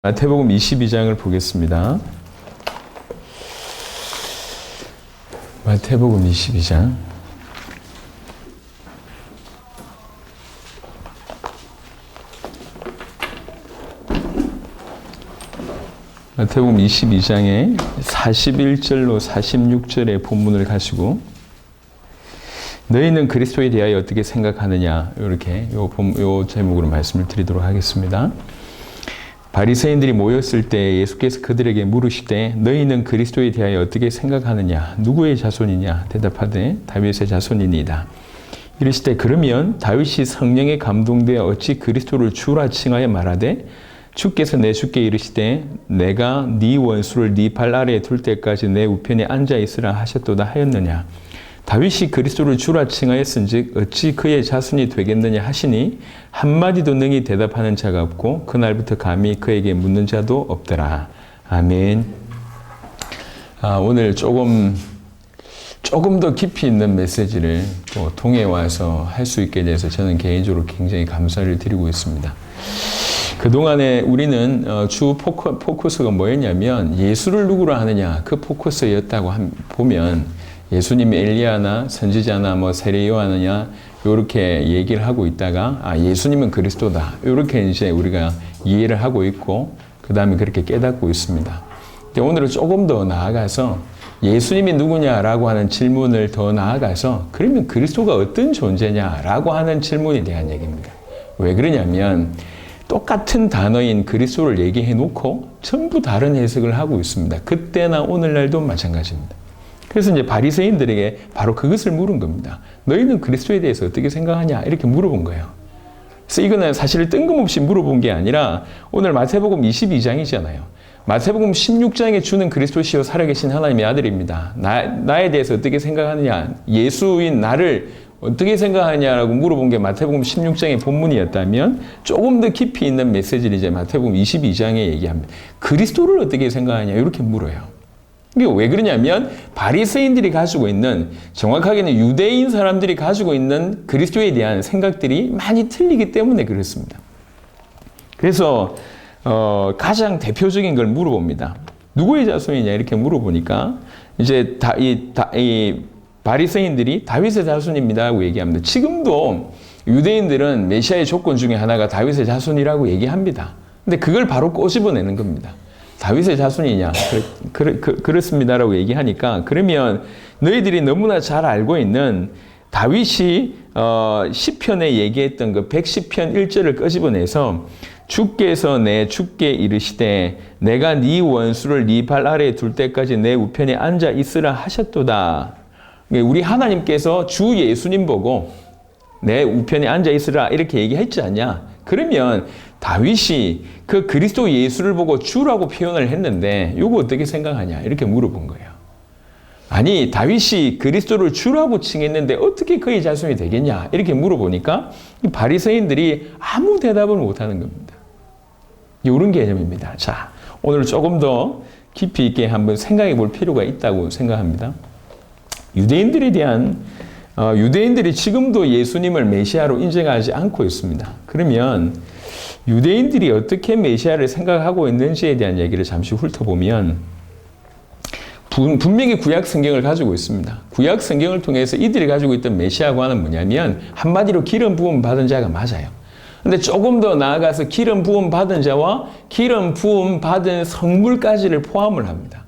마태복음 22장을 보겠습니다. 마태복음 22장. 마태복음 22장에 41절로 46절의 본문을 가지고 너희는 그리스도에 대하여 어떻게 생각하느냐, 이렇게 요 제목으로 말씀을 드리도록 하겠습니다. 바리새인들이 모였을 때 예수께서 그들에게 물으시되 너희는 그리스도에 대하여 어떻게 생각하느냐, 누구의 자손이냐 대답하되 다윗의 자손이니이다. 이르시되 그러면 다윗이 성령에 감동되어 어찌 그리스도를 주라 칭하여 말하되 주께서 내 주께 이르시되 내가 네 원수를 네 발 아래에 둘 때까지 내 우편에 앉아 있으라 하셨도다 하였느냐. 다윗이 그리스도를 주라 칭하였은즉 어찌 그의 자손이 되겠느냐 하시니 한마디도 능히 대답하는 자가 없고 그날부터 감히 그에게 묻는 자도 없더라. 아멘. 오늘 조금 더 깊이 있는 메시지를 또 통해 와서 할 수 있게 돼서 저는 개인적으로 굉장히 감사를 드리고 있습니다. 그동안에 우리는 주 포커스가 뭐였냐면 예수를 누구로 하느냐, 그 포커스였다고 보면 예수님이 엘리야나 선지자나 세례 요한이냐 이렇게 얘기를 하고 있다가 예수님은 그리스도다 이렇게 이제 우리가 이해를 하고 있고 그 다음에 그렇게 깨닫고 있습니다. 근데 오늘은 조금 더 나아가서 예수님이 누구냐라고 하는 질문을 더 나아가서 그러면 그리스도가 어떤 존재냐라고 하는 질문에 대한 얘기입니다. 왜 그러냐면 똑같은 단어인 그리스도를 얘기해 놓고 전부 다른 해석을 하고 있습니다. 그때나 오늘날도 마찬가지입니다. 그래서 이제 바리새인들에게 바로 그것을 물은 겁니다. 너희는 그리스도에 대해서 어떻게 생각하냐? 이렇게 물어본 거예요. 그래서 이거는 사실 뜬금없이 물어본 게 아니라 오늘 마태복음 22장이잖아요. 마태복음 16장에 주는 그리스도시요 살아계신 하나님의 아들입니다. 나에 대해서 어떻게 생각하느냐? 예수인 나를 어떻게 생각하냐라고 물어본 게 마태복음 16장의 본문이었다면 조금 더 깊이 있는 메시지를 이제 마태복음 22장에 얘기합니다. 그리스도를 어떻게 생각하냐? 이렇게 물어요. 이게 왜 그러냐면 바리새인들이 가지고 있는, 정확하게는 유대인 사람들이 가지고 있는 그리스도에 대한 생각들이 많이 틀리기 때문에 그렇습니다. 그래서 가장 대표적인 걸 물어봅니다. 누구의 자손이냐 이렇게 물어보니까 이제 이 바리새인들이 다윗의 자손입니다 하고 얘기합니다. 지금도 유대인들은 메시아의 조건 중에 하나가 다윗의 자손이라고 얘기합니다. 근데 그걸 바로 꼬집어내는 겁니다. 다윗의 자손이냐? 그렇습니다라고 얘기하니까 그러면 너희들이 너무나 잘 알고 있는 다윗이 시편에 얘기했던 그 110편 1절을 끄집어내서 주께서 내 주께 이르시되 내가 네 원수를 네 발 아래에 둘 때까지 내 우편에 앉아 있으라 하셨도다. 우리 하나님께서 주 예수님 보고 내 우편에 앉아 있으라 이렇게 얘기했지 않냐? 그러면 다윗이 그 그리스도 예수를 보고 주라고 표현을 했는데 이거 어떻게 생각하냐 이렇게 물어본 거예요. 아니 다윗이 그리스도를 주라고 칭했는데 어떻게 그의 자손이 되겠냐 이렇게 물어보니까 이 바리새인들이 아무 대답을 못하는 겁니다. 이런 개념입니다. 자, 오늘 조금 더 깊이 있게 한번 생각해 볼 필요가 있다고 생각합니다. 유대인들이 지금도 예수님을 메시아로 인정하지 않고 있습니다. 그러면 유대인들이 어떻게 메시아를 생각하고 있는지에 대한 얘기를 잠시 훑어보면 분명히 구약 성경을 가지고 있습니다. 구약 성경을 통해서 이들이 가지고 있던 메시아관은 뭐냐면 한마디로 기름 부음 받은 자가 맞아요. 근데 조금 더 나아가서 기름 부음 받은 자와 기름 부음 받은 성물까지를 포함을 합니다.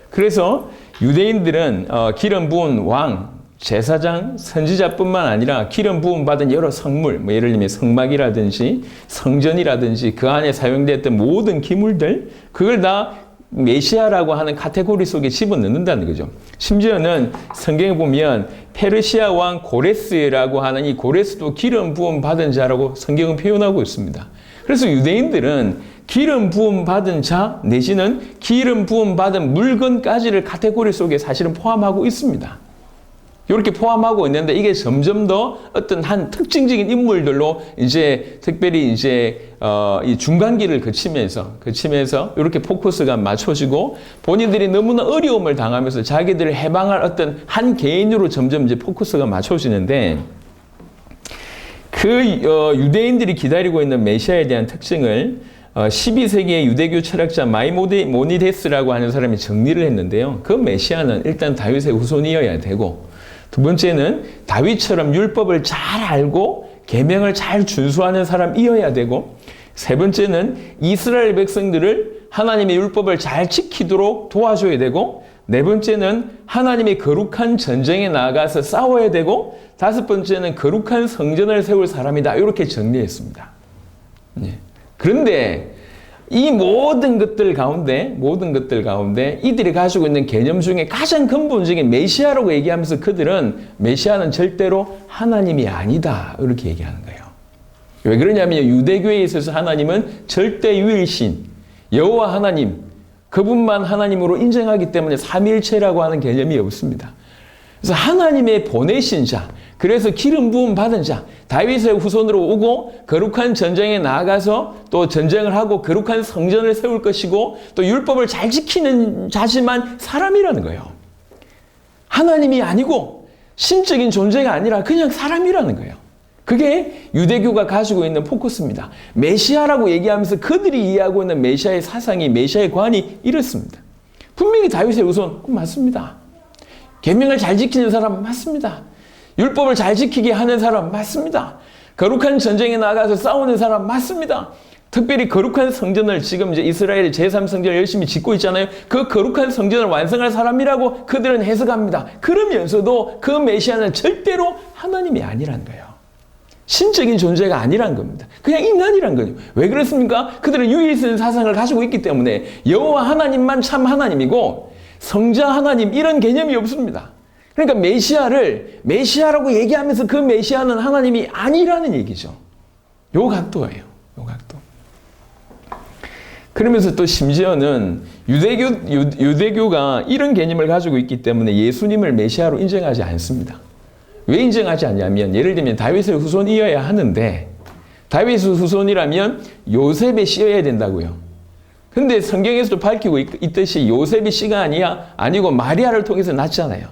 그래서 유대인들은 기름 부은 왕, 제사장, 선지자뿐만 아니라 기름 부음 받은 여러 성물, 예를 들면 성막이라든지 성전이라든지 그 안에 사용됐던 모든 기물들, 그걸 다 메시아라고 하는 카테고리 속에 집어넣는다는 거죠. 심지어는 성경에 보면 페르시아 왕 고레스라고 하는 이 고레스도 기름 부음 받은 자라고 성경은 표현하고 있습니다. 그래서 유대인들은 기름 부음 받은 자 내지는 기름 부음 받은 물건까지를 카테고리 속에 사실은 포함하고 있습니다. 이렇게 포함하고 있는데 이게 점점 더 어떤 한 특징적인 인물들로 이제 특별히 이제 이 중간기를 거치면서 이렇게 포커스가 맞춰지고 본인들이 너무나 어려움을 당하면서 자기들을 해방할 어떤 한 개인으로 점점 이제 포커스가 맞춰지는데 그 유대인들이 기다리고 있는 메시아에 대한 특징을 12세기의 유대교 철학자 마이모니데스라고 하는 사람이 정리를 했는데요. 그 메시아는 일단 다윗의 후손이어야 되고, 두 번째는 다윗처럼 율법을 잘 알고 계명을 잘 준수하는 사람이어야 되고, 세 번째는 이스라엘 백성들을 하나님의 율법을 잘 지키도록 도와줘야 되고, 네 번째는 하나님의 거룩한 전쟁에 나아가서 싸워야 되고, 다섯 번째는 거룩한 성전을 세울 사람이다. 이렇게 정리했습니다. 그런데 이 모든 것들 가운데 이들이 가지고 있는 개념 중에 가장 근본적인 메시아라고 얘기하면서 그들은 메시아는 절대로 하나님이 아니다. 이렇게 얘기하는 거예요. 왜 그러냐면 유대교에 있어서 하나님은 절대 유일신, 여호와 하나님, 그분만 하나님으로 인정하기 때문에 삼위일체라고 하는 개념이 없습니다. 그래서 하나님의 보내신 자, 그래서 기름 부음 받은 자, 다윗의 후손으로 오고 거룩한 전쟁에 나아가서 또 전쟁을 하고 거룩한 성전을 세울 것이고 또 율법을 잘 지키는 자지만 사람이라는 거예요. 하나님이 아니고 신적인 존재가 아니라 그냥 사람이라는 거예요. 그게 유대교가 가지고 있는 포커스입니다. 메시아라고 얘기하면서 그들이 이해하고 있는 메시아의 사상이, 메시아의 관이 이렇습니다. 분명히 다윗의 후손 맞습니다. 계명을 잘 지키는 사람 맞습니다. 율법을 잘 지키게 하는 사람 맞습니다. 거룩한 전쟁에 나가서 싸우는 사람 맞습니다. 특별히 거룩한 성전을 지금 이제 이스라엘의 제3성전을 열심히 짓고 있잖아요. 그 거룩한 성전을 완성할 사람이라고 그들은 해석합니다. 그러면서도 그 메시아는 절대로 하나님이 아니라는 거예요. 신적인 존재가 아니란 겁니다. 그냥 인간이란 거죠. 왜 그렇습니까? 그들은 유일신 사상을 가지고 있기 때문에 여호와 하나님만 참 하나님이고 성자 하나님 이런 개념이 없습니다. 그러니까 메시아를 메시아라고 얘기하면서 그 메시아는 하나님이 아니라는 얘기죠. 요 각도예요. 요 각도. 그러면서 또 심지어는 유대교가 이런 개념을 가지고 있기 때문에 예수님을 메시아로 인정하지 않습니다. 왜 인정하지 않냐면 예를 들면 다윗의 후손이어야 하는데 다윗의 후손이라면 요셉의 씨여야 된다고요. 근데 성경에서도 밝히고 있듯이 요셉의 씨가 아니고 마리아를 통해서 낳잖아요.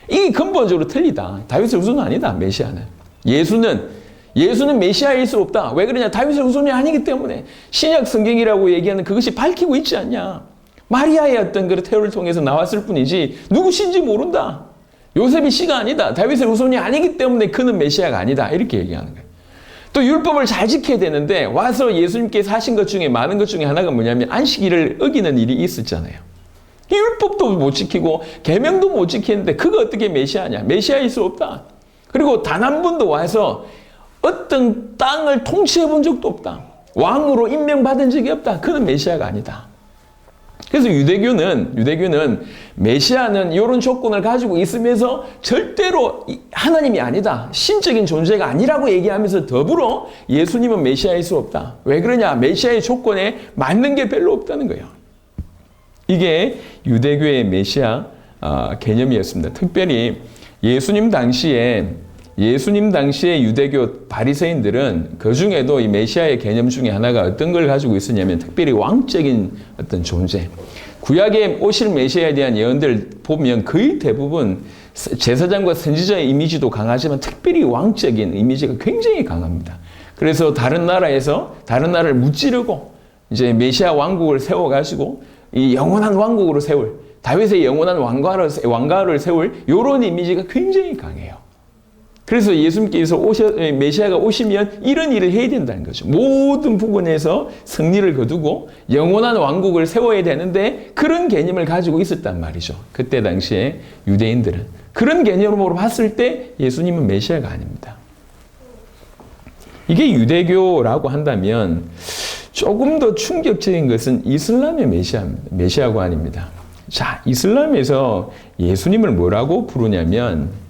이게 근본적으로 틀리다. 다윗의 후손은 아니다. 메시아는. 예수는 메시아일 수 없다. 왜 그러냐? 다윗의 후손이 아니기 때문에 신약 성경이라고 얘기하는 그것이 밝히고 있지 않냐. 마리아의 어떤 그 태호를 통해서 나왔을 뿐이지 누구신지 모른다. 요셉이 씨가 아니다. 다윗의 후손이 아니기 때문에 그는 메시아가 아니다. 이렇게 얘기하는 거예요. 또 율법을 잘 지켜야 되는데 와서 예수님께서 하신 것 중에 많은 것 중에 하나가 뭐냐면 안식일을 어기는 일이 있었잖아요. 율법도 못 지키고 계명도 못 지키는데 그거 어떻게 메시아냐? 메시아일 수 없다. 그리고 단 한 번도 와서 어떤 땅을 통치해 본 적도 없다. 왕으로 임명받은 적이 없다. 그는 메시아가 아니다. 그래서 유대교는 메시아는 이런 조건을 가지고 있으면서 절대로 하나님이 아니다. 신적인 존재가 아니라고 얘기하면서 더불어 예수님은 메시아일 수 없다. 왜 그러냐? 메시아의 조건에 맞는 게 별로 없다는 거예요. 이게 유대교의 메시아 개념이었습니다. 특별히 예수님 당시에 유대교 바리새인들은 그 중에도 이 메시아의 개념 중에 하나가 어떤 걸 가지고 있었냐면 특별히 왕적인 어떤 존재. 구약에 오실 메시아에 대한 예언들 보면 거의 대부분 제사장과 선지자의 이미지도 강하지만 특별히 왕적인 이미지가 굉장히 강합니다. 그래서 다른 나라를 무찌르고 이제 메시아 왕국을 세워가지고 이 영원한 왕국으로 세울 다윗의 영원한 왕가를 세울 이런 이미지가 굉장히 강해요. 그래서 예수님께서 메시아가 오시면 이런 일을 해야 된다는 거죠. 모든 부분에서 승리를 거두고 영원한 왕국을 세워야 되는데 그런 개념을 가지고 있었단 말이죠. 그때 당시에 유대인들은. 그런 개념으로 봤을 때 예수님은 메시아가 아닙니다. 이게 유대교라고 한다면 조금 더 충격적인 것은 이슬람의 메시아관입니다. 자, 이슬람에서 예수님을 뭐라고 부르냐면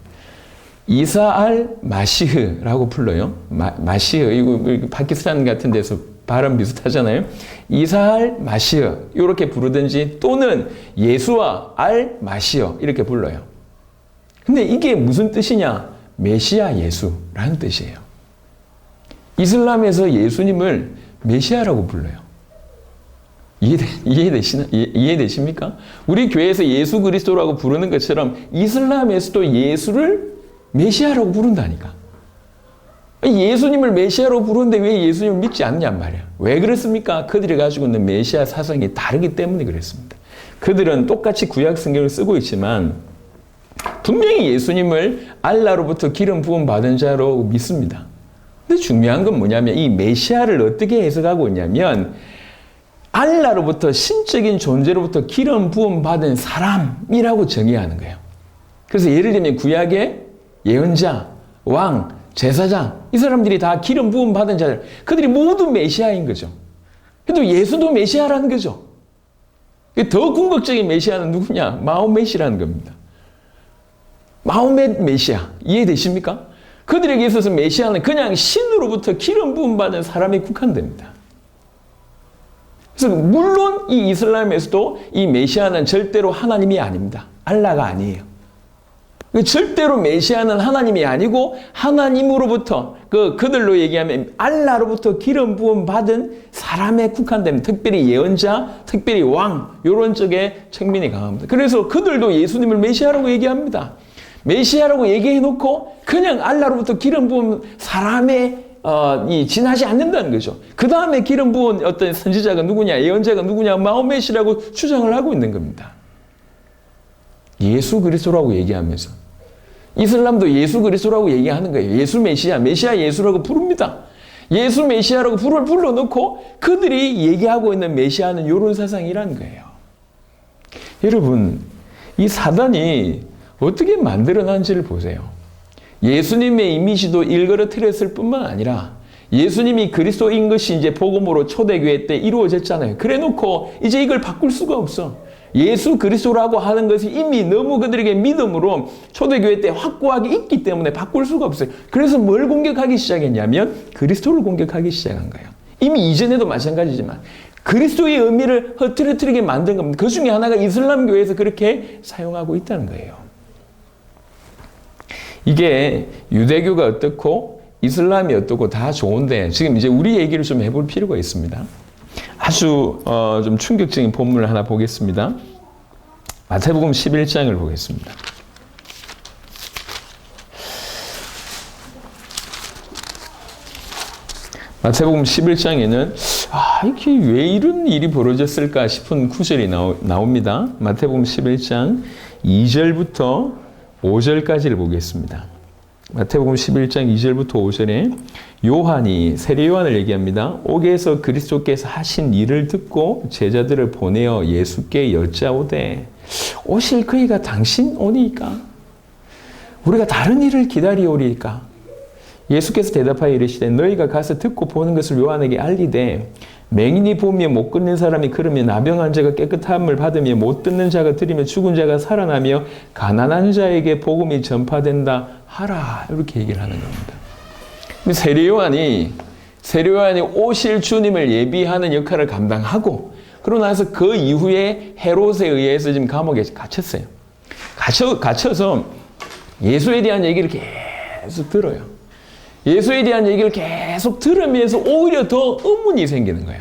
이사 알 마시흐라고 불러요. 마시흐. 이거 파키스탄 같은 데서 발음 비슷하잖아요. 이사 알 마시흐. 이렇게 부르든지 또는 예수와 알 마시흐. 이렇게 불러요. 근데 이게 무슨 뜻이냐? 메시아 예수라는 뜻이에요. 이슬람에서 예수님을 메시아라고 불러요. 이해되십니까? 우리 교회에서 예수 그리스도라고 부르는 것처럼 이슬람에서도 예수를 메시아라고 부른다니까. 예수님을 메시아로 부르는데 왜 예수님을 믿지 않냔 말이야. 왜 그렇습니까? 그들이 가지고 있는 메시아 사상이 다르기 때문에 그랬습니다. 그들은 똑같이 구약 성경을 쓰고 있지만 분명히 예수님을 알라로부터 기름 부음 받은 자로 믿습니다. 근데 중요한 건 뭐냐면 이 메시아를 어떻게 해석하고 있냐면 알라로부터 신적인 존재로부터 기름 부음 받은 사람이라고 정의하는 거예요. 그래서 예를 들면 구약의 예언자, 왕, 제사장 이 사람들이 다 기름 부음 받은 자들 그들이 모두 메시아인 거죠. 그래도 예수도 메시아라는 거죠. 더 궁극적인 메시아는 누구냐? 마호멧이라는 겁니다. 마호멧 메시아 이해되십니까? 그들에게 있어서 메시아는 그냥 신으로부터 기름 부음 받은 사람에 국한됩니다. 그래서 물론 이 이슬람에서도 이 메시아는 절대로 하나님이 아닙니다. 알라가 아니에요. 절대로 메시아는 하나님이 아니고 하나님으로부터 그들로 얘기하면 알라로부터 기름 부음 받은 사람에 국한됩니다. 특별히 예언자, 특별히 왕 이런 쪽에 측면이 강합니다. 그래서 그들도 예수님을 메시아라고 얘기합니다. 메시아라고 얘기해놓고 그냥 알라로부터 기름 부음 사람에 지나지 않는다는 거죠. 그 다음에 기름 부은 어떤 선지자가 누구냐, 예언자가 누구냐, 마호멧이라고 주장을 하고 있는 겁니다. 예수 그리스도라고 얘기하면서 이슬람도 예수 그리스도라고 얘기하는 거예요. 예수 메시아, 메시아 예수라고 부릅니다. 예수 메시아라고 불러놓고 그들이 얘기하고 있는 메시아는 이런 사상이라는 거예요. 여러분, 이 사단이 어떻게 만들어난지를 보세요. 예수님의 이미지도 일그러뜨렸을 뿐만 아니라 예수님이 그리스도인 것이 이제 복음으로 초대교회 때 이루어졌잖아요. 그래 놓고 이제 이걸 바꿀 수가 없어. 예수 그리스도라고 하는 것이 이미 너무 그들에게 믿음으로 초대교회 때 확고하게 있기 때문에 바꿀 수가 없어요. 그래서 뭘 공격하기 시작했냐면 그리스도를 공격하기 시작한 거예요. 이미 이전에도 마찬가지지만 그리스도의 의미를 흐트러뜨리게 만든 겁니다. 그 중에 하나가 이슬람 교회에서 그렇게 사용하고 있다는 거예요. 이게 유대교가 어떻고 이슬람이 어떻고 다 좋은데 지금 이제 우리 얘기를 좀 해볼 필요가 있습니다. 아주 좀 충격적인 본문을 하나 보겠습니다. 마태복음 11장을 보겠습니다. 마태복음 11장에는 이게 왜 이런 일이 벌어졌을까 싶은 구절이 나옵니다. 마태복음 11장 2절부터 5절까지를 보겠습니다. 마태복음 11장 2절부터 5절에 요한이 세례 요한을 얘기합니다. 옥에서 그리스도께서 하신 일을 듣고 제자들을 보내어 예수께 여짜오되 오실 그이가 당신 오니까 우리가 다른 일을 기다리오리까? 예수께서 대답하여 이르시되 너희가 가서 듣고 보는 것을 요한에게 알리되 맹인이 보며 못 걷는 사람이 걸으며 나병한 자가 깨끗함을 받으며 못 듣는 자가 들으며 죽은 자가 살아나며 가난한 자에게 복음이 전파된다 하라 이렇게 얘기를 하는 겁니다. 세례 요한이 오실 주님을 예비하는 역할을 감당하고 그러고 나서 그 이후에 헤롯에 의해서 지금 감옥에 갇혔어요. 갇혀서 예수에 대한 얘기를 계속 들어요. 예수에 대한 얘기를 계속 들으면서 오히려 더 의문이 생기는 거야.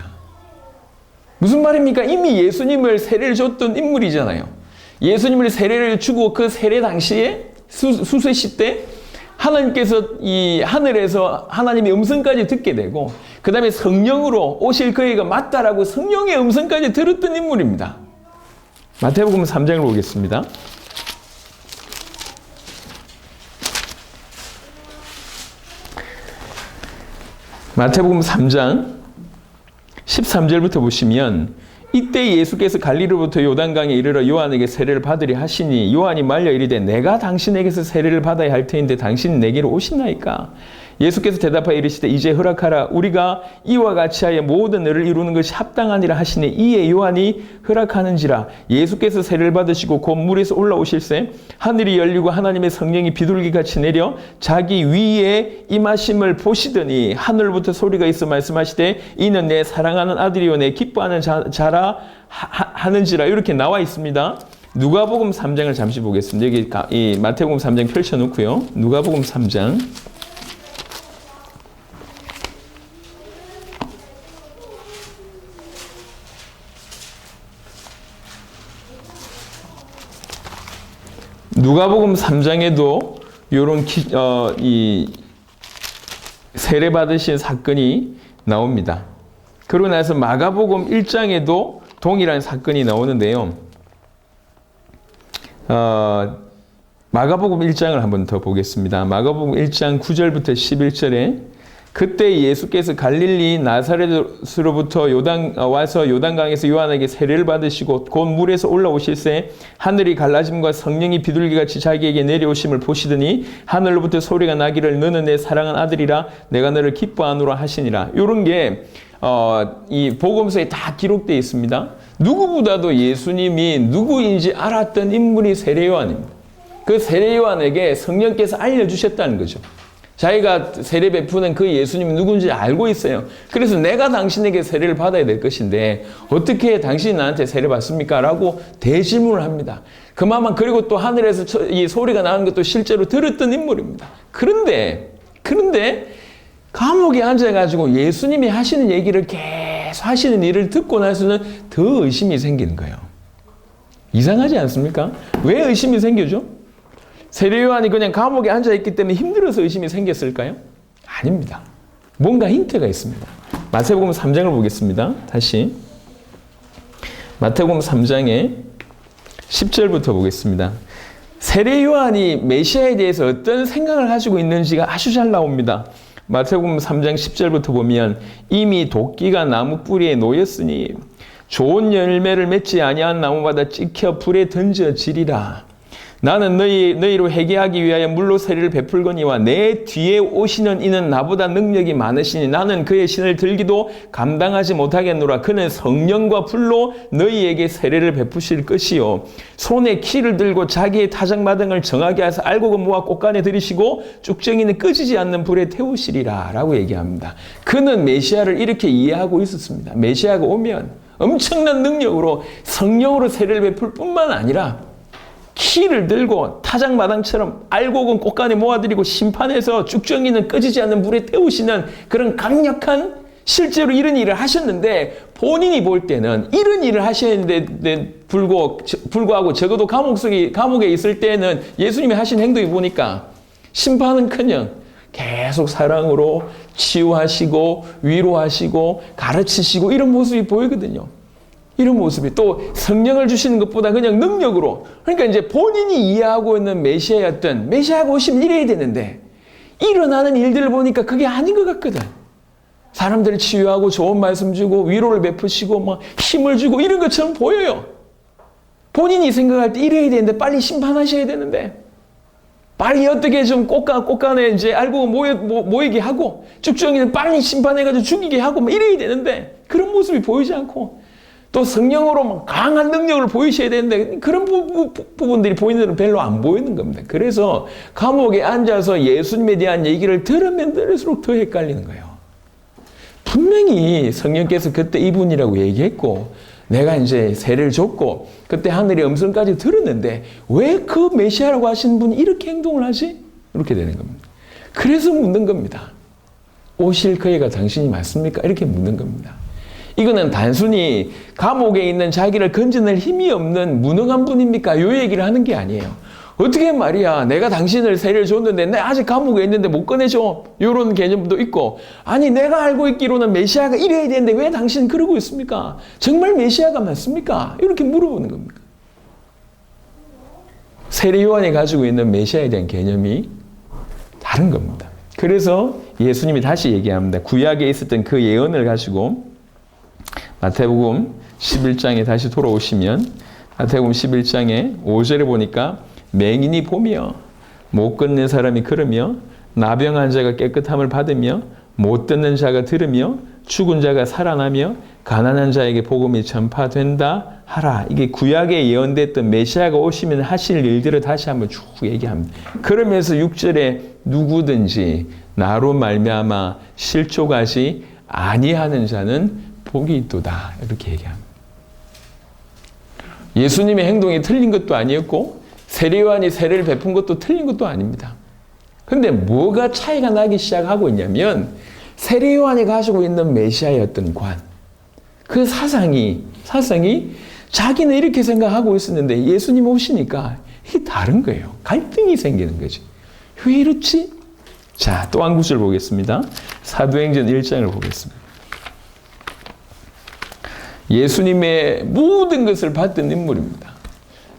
무슨 말입니까? 이미 예수님을 세례를 줬던 인물이잖아요. 예수님을 세례를 주고 그 세례 당시에 수세시 때 하나님께서 이 하늘에서 하나님의 음성까지 듣게 되고 그 다음에 성령으로 오실 그이가 맞다라고 성령의 음성까지 들었던 인물입니다. 마태복음 3장을 보겠습니다. 마태복음 3장 13절부터 보시면 이때 예수께서 갈릴리로부터 요단강에 이르러 요한에게 세례를 받으려 하시니 요한이 말려 이르되 내가 당신에게서 세례를 받아야 할 터인데 당신은 내게로 오시나이까? 예수께서 대답하여 이르시되 이제 허락하라. 우리가 이와 같이 하여 모든 일을 이루는 것이 합당하니라 하시니 이에 요한이 허락하는지라. 예수께서 세례를 받으시고 곧 물에서 올라오실새 하늘이 열리고 하나님의 성령이 비둘기같이 내려 자기 위에 임하심을 보시더니 하늘부터 소리가 있어 말씀하시되 이는 내 사랑하는 아들이요 내 기뻐하는 자라 하는지라 이렇게 나와 있습니다. 누가복음 3장을 잠시 보겠습니다. 여기 이 마태복음 3장 펼쳐놓고요. 누가복음 3장 누가복음 3장에도 이런 세례받으신 사건이 나옵니다. 그러고 나서 마가복음 1장에도 동일한 사건이 나오는데요. 마가복음 1장을 한번 더 보겠습니다. 마가복음 1장 9절부터 11절에 그때 예수께서 갈릴리 나사렛으로부터 와서 요단강에서 요한에게 세례를 받으시고 곧 물에서 올라오실새 하늘이 갈라짐과 성령이 비둘기같이 자기에게 내려오심을 보시더니 하늘로부터 소리가 나기를 너는 내 사랑한 아들이라 내가 너를 기뻐하노라 하시니라. 이런 게 이 복음서에 다 기록되어 있습니다. 누구보다도 예수님이 누구인지 알았던 인물이 세례요한입니다. 그 세례요한에게 성령께서 알려주셨다는 거죠. 자기가 세례 베푸는 그 예수님이 누군지 알고 있어요. 그래서 내가 당신에게 세례를 받아야 될 것인데 어떻게 당신이 나한테 세례 받습니까? 라고 대질문을 합니다. 그만만 그리고 또 하늘에서 이 소리가 나는 것도 실제로 들었던 인물입니다. 그런데 감옥에 앉아가지고 예수님이 하시는 얘기를 계속 하시는 일을 듣고 나서는 더 의심이 생기는 거예요. 이상하지 않습니까? 왜 의심이 생기죠? 세례요한이 그냥 감옥에 앉아있기 때문에 힘들어서 의심이 생겼을까요? 아닙니다. 뭔가 힌트가 있습니다. 마태복음 3장을 보겠습니다. 다시 마태복음 3장의 10절부터 보겠습니다. 세례요한이 메시아에 대해서 어떤 생각을 가지고 있는지가 아주 잘 나옵니다. 마태복음 3장 10절부터 보면 이미 도끼가 나무 뿌리에 놓였으니 좋은 열매를 맺지 아니한 나무마다 찍혀 불에 던져지리라. 나는 너희로 회개하기 위하여 물로 세례를 베풀거니와 내 뒤에 오시는 이는 나보다 능력이 많으시니 나는 그의 신을 들기도 감당하지 못하겠노라. 그는 성령과 불로 너희에게 세례를 베푸실 것이요 손에 키를 들고 자기의 타작마당을 정하게 하사 알곡은 모아 꽃간에 들이시고 쭉정이는 꺼지지 않는 불에 태우시리라 라고 얘기합니다. 그는 메시아를 이렇게 이해하고 있었습니다. 메시아가 오면 엄청난 능력으로 성령으로 세례를 베풀 뿐만 아니라 키를 들고 타작마당처럼 알곡은 꽃간에 모아들이고 심판해서 쭉정이는 꺼지지 않는 물에 태우시는 그런 강력한 실제로 이런 일을 하셨는데 본인이 볼 때는 이런 일을 하셨는데 불구하고 적어도 감옥에 있을 때는 예수님이 하신 행동이 보니까 심판은커녕 계속 사랑으로 치유하시고 위로하시고 가르치시고 이런 모습이 보이거든요. 이런 모습이 또 성령을 주시는 것보다 그냥 능력으로 그러니까 이제 본인이 이해하고 있는 메시아였던 메시아가 오시면 이래야 되는데 일어나는 일들을 보니까 그게 아닌 것 같거든. 사람들을 치유하고 좋은 말씀 주고 위로를 베푸시고 막 힘을 주고 이런 것처럼 보여요. 본인이 생각할 때 이래야 되는데 빨리 심판하셔야 되는데 빨리 어떻게 좀 꽃간에 이제 알고 모이게 하고 쭉정이는 빨리 심판해가지고 죽이게 하고 막 이래야 되는데 그런 모습이 보이지 않고 또 성령으로 강한 능력을 보이셔야 되는데 그런 부분들이 본인들은 별로 안 보이는 겁니다. 그래서 감옥에 앉아서 예수님에 대한 얘기를 들으면 들을수록 더 헷갈리는 거예요. 분명히 성령께서 그때 이분이라고 얘기했고 내가 이제 세례를 줬고 그때 하늘의 음성까지 들었는데 왜 그 메시아라고 하시는 분이 이렇게 행동을 하지? 이렇게 되는 겁니다. 그래서 묻는 겁니다. 오실 그 애가 당신이 맞습니까? 이렇게 묻는 겁니다. 이거는 단순히 감옥에 있는 자기를 건져낼 힘이 없는 무능한 분입니까? 요 얘기를 하는 게 아니에요. 어떻게 말이야. 내가 당신을 세례를 줬는데 내 아직 감옥에 있는데 못 꺼내줘. 이런 개념도 있고 아니 내가 알고 있기로는 메시아가 이래야 되는데 왜 당신은 그러고 있습니까? 정말 메시아가 맞습니까? 이렇게 물어보는 겁니다. 세례 요한이 가지고 있는 메시아에 대한 개념이 다른 겁니다. 그래서 예수님이 다시 얘기합니다. 구약에 있었던 그 예언을 가지고 마태복음 11장에 다시 돌아오시면 마태복음 11장에 5절에 보니까 맹인이 보며 못 걷는 사람이 걸으며 나병한 자가 깨끗함을 받으며 못 듣는 자가 들으며 죽은 자가 살아나며 가난한 자에게 복음이 전파된다 하라. 이게 구약에 예언됐던 메시아가 오시면 하실 일들을 다시 한번 쭉 얘기합니다. 그러면서 6절에 누구든지 나로 말미암아 실족하지 아니하는 자는 복이 있도다. 이렇게 얘기합니다. 예수님의 행동이 틀린 것도 아니었고 세례요한이 세례를 베푼 것도 틀린 것도 아닙니다. 그런데 뭐가 차이가 나기 시작하고 있냐면 세례요한이 가지고 있는 메시아의 어떤 관, 그 사상이 자기는 이렇게 생각하고 있었는데 예수님 오시니까 이게 다른 거예요. 갈등이 생기는 거죠. 왜 이렇지? 자, 또 한 구절 보겠습니다. 사도행전 1장을 보겠습니다. 예수님의 모든 것을 받던 인물입니다.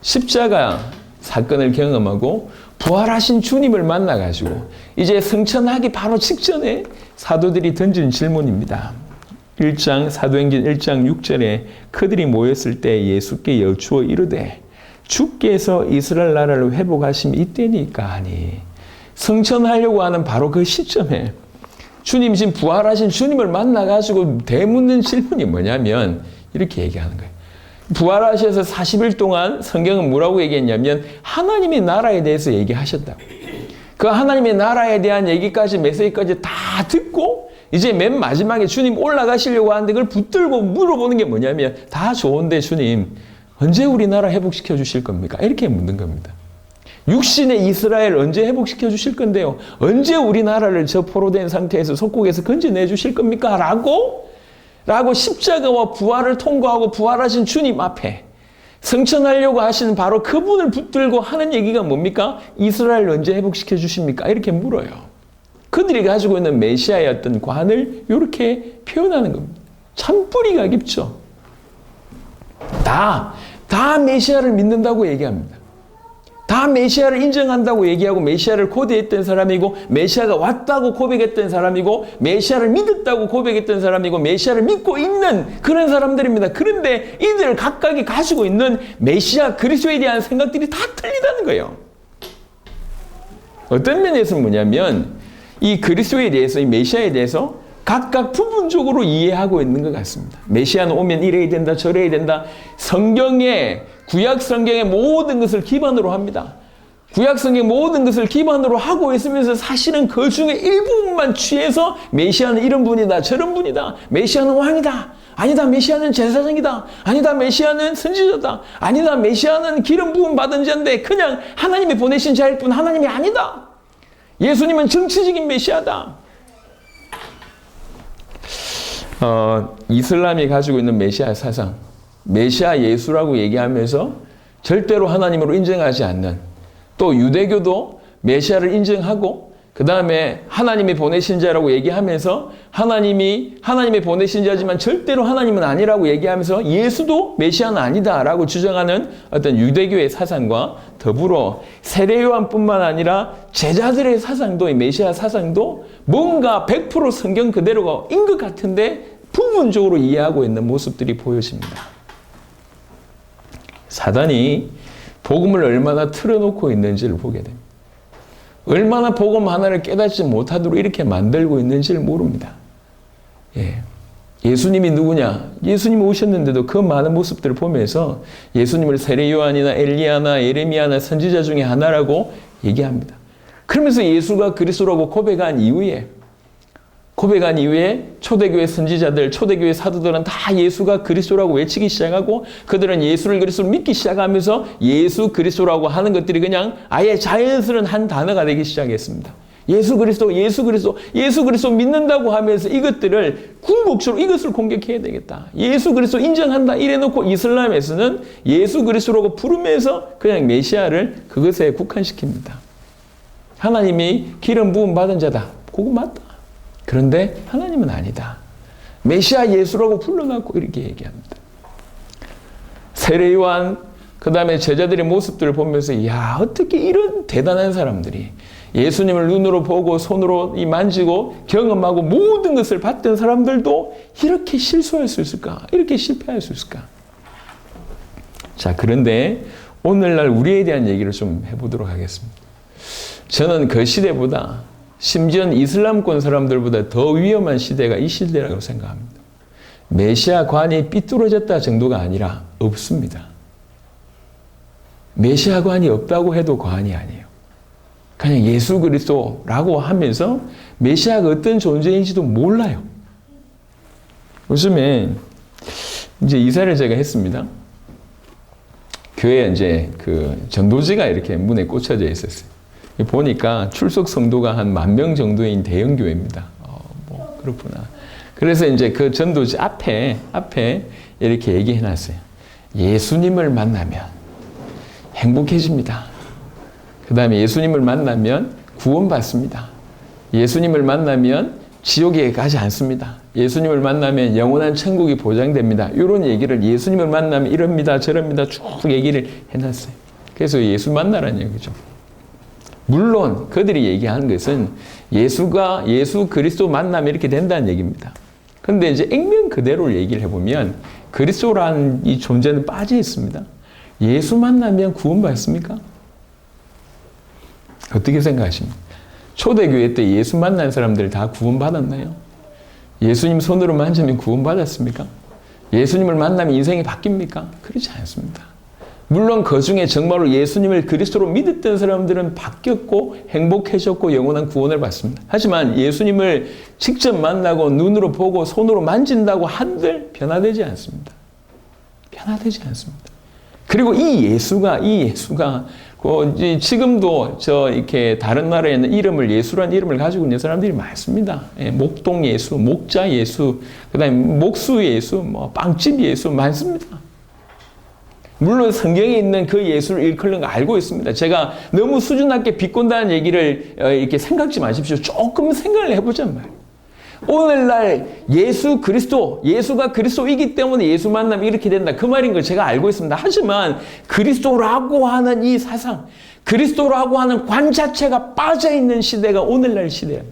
십자가 사건을 경험하고 부활하신 주님을 만나가지고 이제 승천하기 바로 직전에 사도들이 던진 질문입니다. 사도행전 1장 6절에 그들이 모였을 때 예수께 여쭈어 이르되 주께서 이스라엘 나라를 회복하심이 이때니까 하니, 승천하려고 하는 바로 그 시점에 주님, 지금 부활하신 주님을 만나가지고 대묻는 질문이 뭐냐면 이렇게 얘기하는 거예요. 부활하셔서 40일 동안 성경은 뭐라고 얘기했냐면 하나님의 나라에 대해서 얘기하셨다고. 그 하나님의 나라에 대한 얘기까지, 메시지까지 다 듣고 이제 맨 마지막에 주님 올라가시려고 하는데 그걸 붙들고 물어보는 게 뭐냐면, 다 좋은데 주님 언제 우리나라 회복시켜 주실 겁니까? 이렇게 묻는 겁니다. 육신의 이스라엘 언제 회복시켜 주실 건데요? 언제 우리나라를 저 포로된 상태에서 속국에서 건져내 주실 겁니까? 라고 십자가와 부활을 통과하고 부활하신 주님 앞에 승천하려고 하시는 바로 그분을 붙들고 하는 얘기가 뭡니까? 이스라엘 언제 회복시켜 주십니까? 이렇게 물어요. 그들이 가지고 있는 메시아의 어떤 관을 이렇게 표현하는 겁니다. 참 뿌리가 깊죠. 다 메시아를 믿는다고 얘기합니다. 다 메시아를 인정한다고 얘기하고 메시아를 고대했던 사람이고, 메시아가 왔다고 고백했던 사람이고, 메시아를 믿었다고 고백했던 사람이고, 메시아를 믿고 있는 그런 사람들입니다. 그런데 이들 각각이 가지고 있는 메시아 그리스도에 대한 생각들이 다 틀리다는 거예요. 어떤 면에서 뭐냐면 이 그리스도에 대해서, 이 메시아에 대해서 각각 부분적으로 이해하고 있는 것 같습니다. 메시아는 오면 이래야 된다, 저래야 된다. 구약 성경의 모든 것을 기반으로 합니다. 구약 성경 모든 것을 기반으로 하고 있으면서 사실은 그 중에 일부분만 취해서 메시아는 이런 분이다, 저런 분이다. 메시아는 왕이다. 아니다, 메시아는 제사장이다. 아니다, 메시아는 선지자다. 아니다, 메시아는 기름 부음 받은 자인데 그냥 하나님이 보내신 자일 뿐 하나님이 아니다. 예수님은 정치적인 메시아다. 이슬람이 가지고 있는 메시아 사상, 메시아 예수라고 얘기하면서 절대로 하나님으로 인정하지 않는, 또 유대교도 메시아를 인정하고 그 다음에 하나님이 보내신 자라고 얘기하면서 하나님이 보내신 자지만 절대로 하나님은 아니라고 얘기하면서 예수도 메시아는 아니다라고 주장하는 어떤 유대교의 사상과 더불어 세례 요한뿐만 아니라 제자들의 사상도, 이 메시아 사상도 뭔가 100% 성경 그대로인 것 같은데 부분적으로 이해하고 있는 모습들이 보여집니다. 사단이 복음을 얼마나 틀어놓고 있는지를 보게 됩니다. 얼마나 복음 하나를 깨닫지 못하도록 이렇게 만들고 있는지를 모릅니다. 예수님이 누구냐? 예수님이 오셨는데도 그 많은 모습들을 보면서 예수님을 세례 요한이나 엘리야나 예레미야나 선지자 중에 하나라고 얘기합니다. 그러면서 예수가 그리스도라고 고백한 이후에 초대교회 선지자들, 초대교회 사도들은 다 예수가 그리스도라고 외치기 시작하고 그들은 예수를 그리스도로 믿기 시작하면서 예수 그리스도라고 하는 것들이 그냥 아예 자연스러운 한 단어가 되기 시작했습니다. 예수 그리스도 믿는다고 하면서 이것들을 궁극적으로 이것을 공격해야 되겠다. 예수 그리스도 인정한다 이래놓고 이슬람에서는 예수 그리스도라고 부르면서 그냥 메시아를 그것에 국한시킵니다. 하나님이 기름 부음 받은 자다. 그거 맞다. 그런데 하나님은 아니다. 메시아 예수라고 불러놓고 이렇게 얘기합니다. 세례 요한, 그 다음에 제자들의 모습들을 보면서 야, 어떻게 이런 대단한 사람들이 예수님을 눈으로 보고 손으로 만지고 경험하고 모든 것을 봤던 사람들도 이렇게 실수할 수 있을까? 이렇게 실패할 수 있을까? 자, 그런데 오늘날 우리에 대한 얘기를 좀 해보도록 하겠습니다. 저는 그 시대보다, 심지어 이슬람권 사람들보다 더 위험한 시대가 이 시대라고 생각합니다. 메시아 관이 삐뚤어졌다 정도가 아니라 없습니다. 메시아 관이 없다고 해도 과언이 아니에요. 그냥 예수 그리스도라고 하면서 메시아가 어떤 존재인지도 몰라요. 요즘에 이제 이사를 제가 했습니다. 교회에 이제 그 전도지가 이렇게 문에 꽂혀져 있었어요. 보니까 출석 성도가 한 10,000명 정도인 대형 교회입니다. 뭐 그렇구나. 그래서 이제 그 전도지 앞에 이렇게 얘기해 놨어요. 예수님을 만나면 행복해집니다. 그 다음에 예수님을 만나면 구원받습니다. 예수님을 만나면 지옥에 가지 않습니다. 예수님을 만나면 영원한 천국이 보장됩니다. 이런 얘기를 예수님을 만나면 이럽니다, 저럽니다 쭉 얘기를 해놨어요. 그래서 예수 만나라는 얘기죠. 물론 그들이 얘기하는 것은 예수 그리스도 만나면 이렇게 된다는 얘기입니다. 근데 이제 액면 그대로 얘기를 해보면 그리스도라는 이 존재는 빠져 있습니다. 예수 만나면 구원받습니까? 어떻게 생각하십니까? 초대교회 때 예수 만난 사람들 다 구원받았나요? 예수님 손으로 만지면 구원받았습니까? 예수님을 만나면 인생이 바뀝니까? 그렇지 않습니다. 물론 그 중에 정말로 예수님을 그리스도로 믿었던 사람들은 바뀌었고 행복해졌고 영원한 구원을 받습니다. 하지만 예수님을 직접 만나고 눈으로 보고 손으로 만진다고 한들 변화되지 않습니다. 변화되지 않습니다. 그리고 이 예수가 지금도 이렇게 다른 나라에는 예수라는 이름을 가지고 있는 사람들이 많습니다. 목동 예수, 목자 예수, 그다음에 목수 예수, 빵집 예수 많습니다. 물론 성경에 있는 그 예수를 일컬는 거 알고 있습니다. 제가 너무 수준 낮게 비꼰다는 얘기를 이렇게 생각지 마십시오. 조금 생각을 해보자 말이에요. 오늘날 예수가 그리스도이기 때문에 예수 만나면 이렇게 된다. 그 말인 걸 제가 알고 있습니다. 하지만 그리스도라고 하는 이 사상, 그리스도라고 하는 관 자체가 빠져있는 시대가 오늘날 시대예요.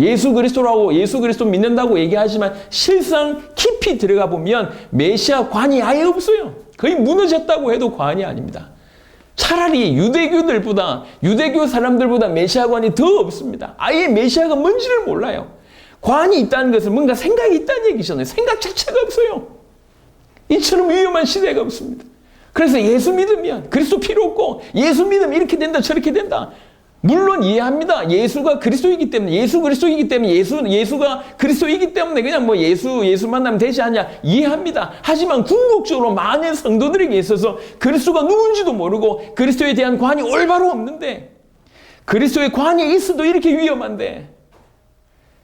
예수 그리스도 믿는다고 얘기하지만 실상 깊이 들어가 보면 메시아 관이 아예 없어요. 거의 무너졌다고 해도 과언이 아닙니다. 차라리 유대교 사람들보다 메시아 관이 더 없습니다. 아예 메시아가 뭔지를 몰라요. 관이 있다는 것은 뭔가 생각이 있다는 얘기잖아요. 생각 자체가 없어요. 이처럼 위험한 시대가 없습니다. 그래서 예수 믿으면 그리스도 필요 없고 예수 믿으면 이렇게 된다 저렇게 된다. 물론 이해합니다. 예수가 그리스도이기 때문에 예수가 그리스도이기 때문에 그냥 예수 만나면 되지 않냐 이해합니다. 하지만 궁극적으로 많은 성도들에게 있어서 그리스도가 누군지도 모르고 그리스도에 대한 관이 올바로 없는데 그리스도의 관이 있어도 이렇게 위험한데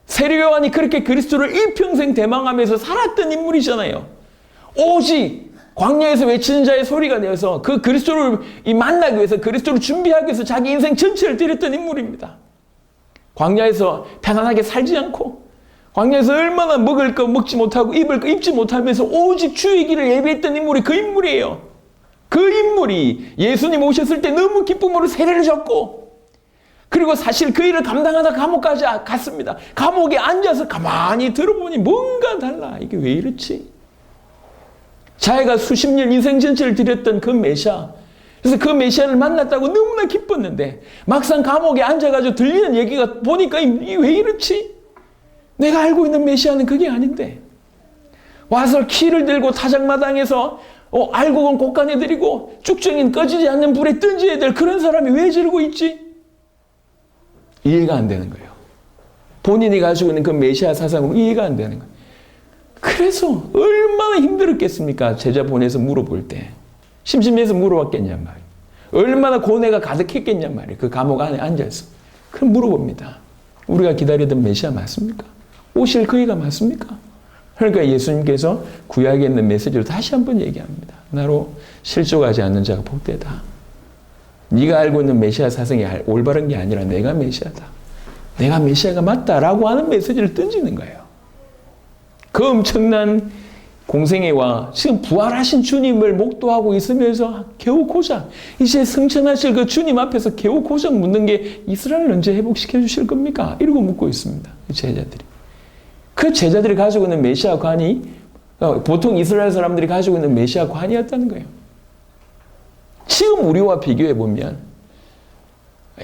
세례 요한이 그렇게 그리스도를 일평생 대망하면서 살았던 인물이잖아요. 오직 광야에서 외치는 자의 소리가 되어서 그 그리스도를 만나기 위해서 그리스도를 준비하기 위해서 자기 인생 전체를 드렸던 인물입니다. 광야에서 편안하게 살지 않고 광야에서 얼마나 먹을 거 먹지 못하고 입을 거 입지 못하면서 오직 주의 길을 예배했던 인물이 그 인물이에요. 그 인물이 예수님 오셨을 때 너무 기쁨으로 세례를 줬고 그리고 사실 그 일을 감당하다 감옥까지 갔습니다. 감옥에 앉아서 가만히 들어보니 뭔가 달라. 이게 왜 이렇지? 자기가 수십 년 인생 전체를 드렸던 그 메시아. 그래서 그 메시아를 만났다고 너무나 기뻤는데 막상 감옥에 앉아가지고 들리는 얘기가 보니까 이게 왜 이렇지? 내가 알고 있는 메시아는 그게 아닌데. 와서 키를 들고 타작마당에서 알곡은 곳간에 들이고 쭉정이는 꺼지지 않는 불에 던져야 될 그런 사람이 왜 저러고 있지? 이해가 안 되는 거예요. 본인이 가지고 있는 그 메시아 사상으로 이해가 안 되는 거예요. 그래서 얼마나 힘들었겠습니까? 제자 보내서 물어볼 때. 심심해서 물어봤겠냔 말이에요. 얼마나 고뇌가 가득했겠냔 말이에요. 그 감옥 안에 앉아서. 그럼 물어봅니다. 우리가 기다리던 메시아 맞습니까? 오실 그이가 맞습니까? 그러니까 예수님께서 구약에 있는 메시지로 다시 한번 얘기합니다. 나로 실족하지 않는 자가 복되다. 네가 알고 있는 메시아 사상이 올바른 게 아니라 내가 메시아다. 내가 메시아가 맞다라고 하는 메시지를 던지는 거예요. 그 엄청난 공생애와 지금 부활하신 주님을 목도하고 있으면서 겨우 고작 이제 승천하실 그 주님 앞에서 겨우 고작 묻는 게 이스라엘을 언제 회복시켜 주실 겁니까? 이러고 묻고 있습니다. 제자들이. 그 제자들이 가지고 있는 메시아 관이 보통 이스라엘 사람들이 가지고 있는 메시아 관이었다는 거예요. 지금 우리와 비교해 보면